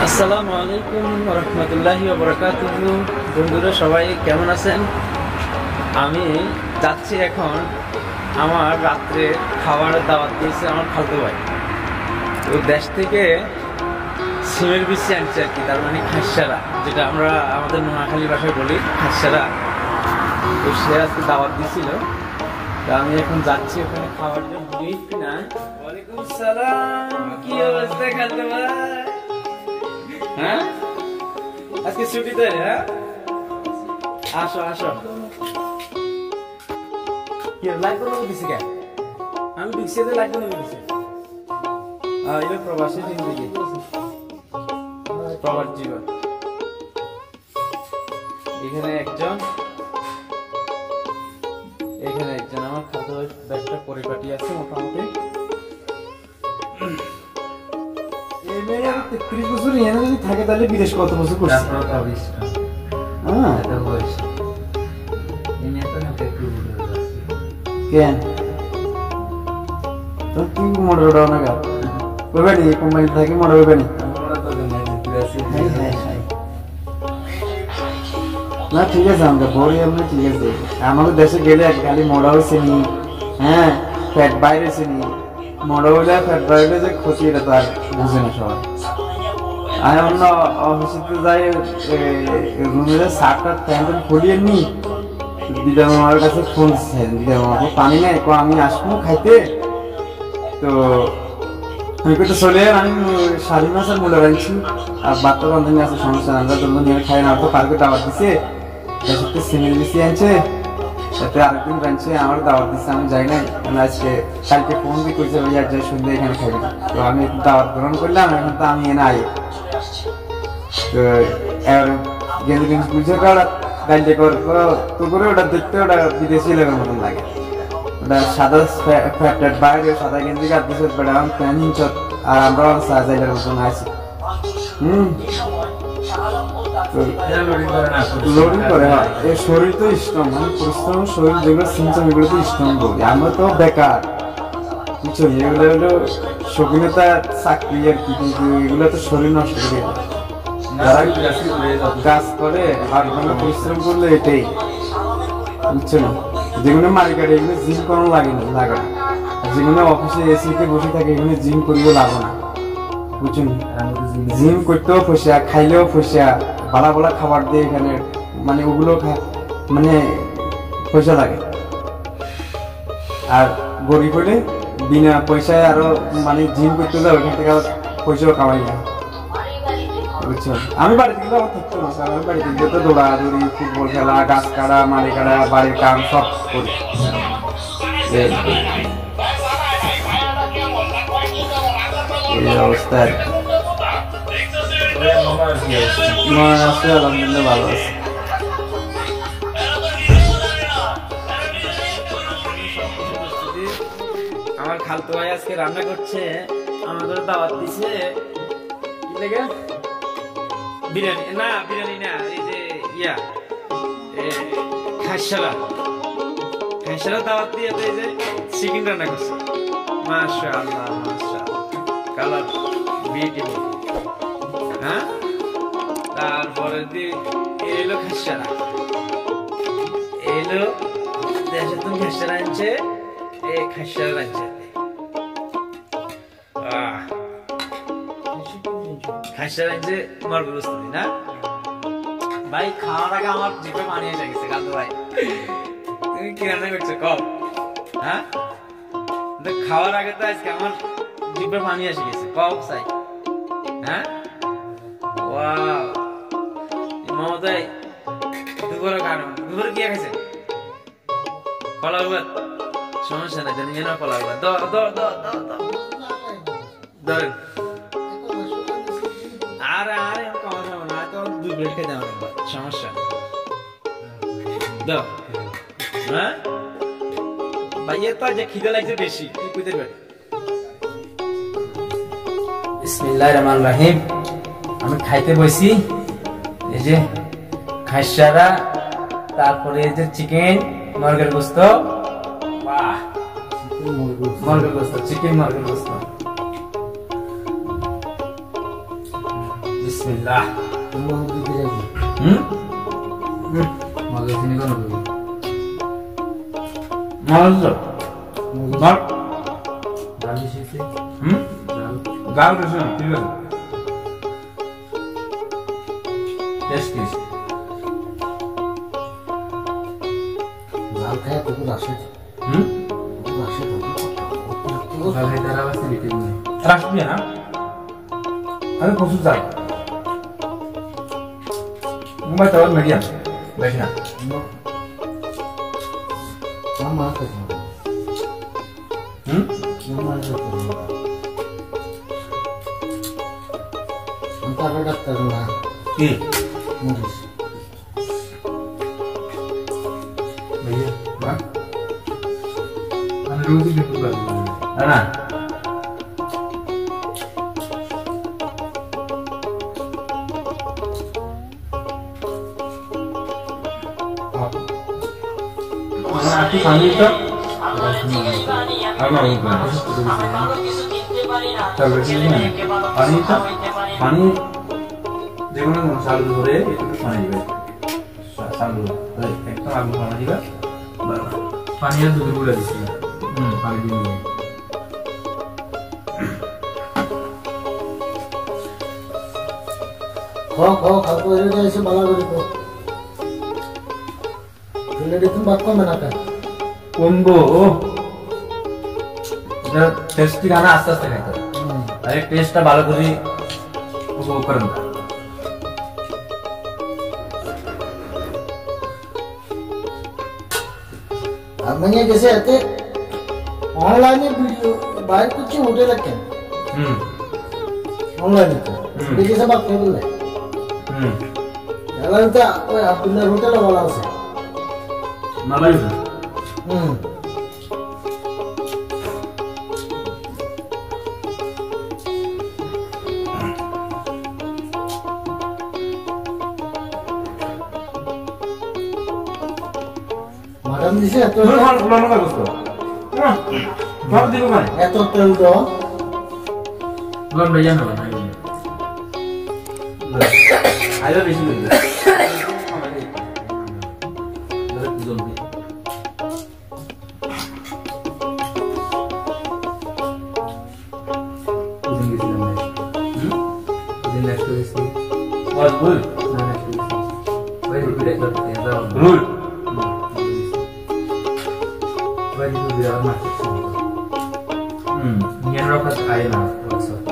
আসসালামু আলাইকুম ওয়া রাহমাতুল্লাহি ওয়া বারাকাতুহু। বন্ধুরা সবাই কেমন আছেন? আমি যাচ্ছি এখন আমার রাত্রে খাবারের দাওয়াত দিয়েছে আমার খালতো ভাই। তো দেশ থেকে সিমের বিচি আনছে আর কি, তার মানে খাসসারা, যেটা আমরা আমাদের নোয়াখালী ভাষায় বলি খাসসারা। তো সে আজকে দাওয়াত দিয়েছিল, তো আমি এখন যাচ্ছি ওখানে খাওয়ার জন্য। ওয়ালাইকুম আসসালাম, কি অবস্থা খালতো ভাই? হ্যাঁ, আজকে ছুটিতে? হ্যাঁ, আসো আসো। কি লাইক করে দিছি কেন? আমি বিক্সিতে লাইক করে দিছি। এটা প্রবাসী জিন্দেগি, প্রবাস জীবন। এখানে একজন আমার খাদ্য ব্যাগটা পরিপাটি আছে মোটামুটি। ৩৩ বছর এখানে যদি থাকে তাহলে বিদেশ কত বছর করছে? কেন তো তুই মোটর উঠাও না গা? করবে নি কোম্পানি থাকে মোটর করবে নি? না ঠিক আছে, আমরা বড়ি আমরা ঠিক আছে। আমাদের দেশে গেলে খালি মোড়া হয়েছে নি, হ্যাঁ ফ্যাট বাইরে হয়েছে নি। মোড়া হইলে ফ্যাট বাইরে যে ক্ষতি, এটা তো আর বুঝে না সবাই। আমি অন্য অফিসে যাই, রুমের শার্টটা প্যান্ট খুলিয়ে নি, দিদা মামার কাছে ফোন দিচ্ছেন, দিদা মামা পানি নাই, আমি আসবো খাইতে। তো আমি তো চলে আমি সাড়ে মাস আর মূল্য রাখছি, আর বাচ্চা বান্ধবী আছে, সমস্যা আমরা দুজন নিয়ে খাই না। তো পার্কে দাওয়াত দিচ্ছে, দেশে সিমেন্ট বেশি আনছে, সাথে আরেকদিন রাঁধছে, আমার দাওয়াত দিচ্ছে, আমি যাই নাই। আজকে কালকে ফোন দিয়ে করছে ওই আর যাই সন্ধ্যে এখানে খাইবে। তো আমি দাওয়াত গ্রহণ করলাম, এখন তো আমি এনে আই। তো এবার গেঞ্জি গেঞ্জি বুঝে গাড়িতে তো করে ওটা দেখতে ওটা বিদেশি লেগের মতন লাগে। ওটা সাদা ফ্যাট বাইরে সাদা গেঞ্জি কাট দিচ্ছে, প্যান্ট হিংসত, আর আমরা সাজাইলের মতন আছি। লোডিং করে, এই শরীর তো স্ট্রং, মানে পরিশ্রম শরীর যেগুলো সিমটম এগুলো তো স্ট্রং করি। আমরা তো বেকার, বুঝছো, এগুলো হলো শৌখিনতা চাকরি আর কি, কিন্তু এগুলো তো শরীর নষ্ট করে। যারা কাজ করে আর পরিশ্রম করলে এটাই, বুঝছো না, যেগুলো মার্কেটে এগুলো জিম করানো লাগে না, লাগে না। আর যেগুলো অফিসে এসিতে বসে থাকে এগুলো জিম করিও লাগে না, বুঝছো না। জিম করতেও ফসিয়া, খাইলেও ফসিয়া, ভালো ভালো খাবার দিয়ে এখানে, মানে ওগুলো মানে পয়সা লাগে। আর গরিব হলে বিনা পয়সায় আরো মানে জিম করতে যাও, ওইখান থেকে পয়সাও কামাই না, বুঝছো। আমি বাড়ি থেকে আবার থাকতো না, আমি বাড়ি থেকে তো দৌড়াদৌড়ি, ফুটবল খেলা, গাছ কাটা, মারি কাটা, বাড়ির কাম সব করি। এই অবস্থা আর কি। আলহামদুলিল্লাহ ভালো আছে। আমার খালতো ভাই আজকে রান্না করছে, আমাদের দাওয়াত দিছে। কি লাগে? বিরিয়ানি না, বিরিয়ানি না, এই যে ইয়া খাসসারা দাওয়াত দিয়ে এই যে চিকেন রান্না করছে। মাশাআল্লাহ মাশাআল্লাহ, কালার বিউটিফুল। হ্যাঁ, তারপরে এলো খাসসারা, এলো দেশে তুমি খাসসারা আনছে, এই খাসসারা আনছে। খাসসারা আনছে মুরগির গোশত না ভাই। খাওয়ার আগে আমার জিভে পানি এসে গেছে। কালু ভাই তুমি কি রান্না করছো কব? হ্যাঁ, খাওয়ার আগে তো আজকে আমার জিভে পানি এসে গেছে, কব চাই। হ্যাঁ, ওয়াও মহোদয়, দুপুরে কারণ দুপুরে কি খাইছে? কলা ভাত, সমস্যা নাই, জানি না কলা ভাত ধরেন। আরে আরে কমা যাবো না, তো 2 প্লেট খেতে হবে, সমস্যা দাও। হ্যাঁ ভাইয়ের তো যে খিদে লাগছে বেশি, তুই কইতে পারি। বিসমিল্লাহির রহমানির রহিম। আমি খাইতে বসি, এই যে খাসসারা, তারপরে এই যে চিকেন মুরগির গোশত, বাহ, মুরগির গোশত, চিকেন মুরগির গোশত। বিসমিল্লাহ। মগজ দিয়ে রাখি মগজ চিনি কোন মগজ মার ডালি শিখছে গাল রসুন ঠিক আছে টেস্ট কিস লাল খায় তো আসে আসে তো তাহলে তারা বাসে দিতে নেই রাখবি না আরে প্রচুর যাই মুম্বাই টাওয়ার মিডিয়াম বেশি না মামা তো মামা তো আমরা ডাক্তার না কি মুরিস ভাইয়া না আমি রোজ দেখতে পারি না aku kami tak apa itu terus ini pani tak pani যেগুলো সাল ধরে একটু পানি দিবে সাল ধরে একদম আগুন পানি দিবে পানি আর দুধ গুলা দিছি পানি দিয়ে খাও করে যাইছে ভালো করে তো ছেলেটি তুমি বাদ কমবে না কেন কমবো এটা টেস্টি খানা আস্তে আস্তে খাইতে হবে আরে টেস্টটা ভালো করে উপভোগ করেন আমি গেছে এতে অনলাইনে ভিডিও বাইরে করছি হোটেলে কেন অনলাইনে তো দেখে সব আপনি বললে এলাকা তো ওই আব্দুল্লাহ হোটেলে বলা আছে মালাইকা মাটন দিছে এত এত তেল তো লন ভাইয়া না ভাই আইলো বেশি করে rule Ini rokok kain lah,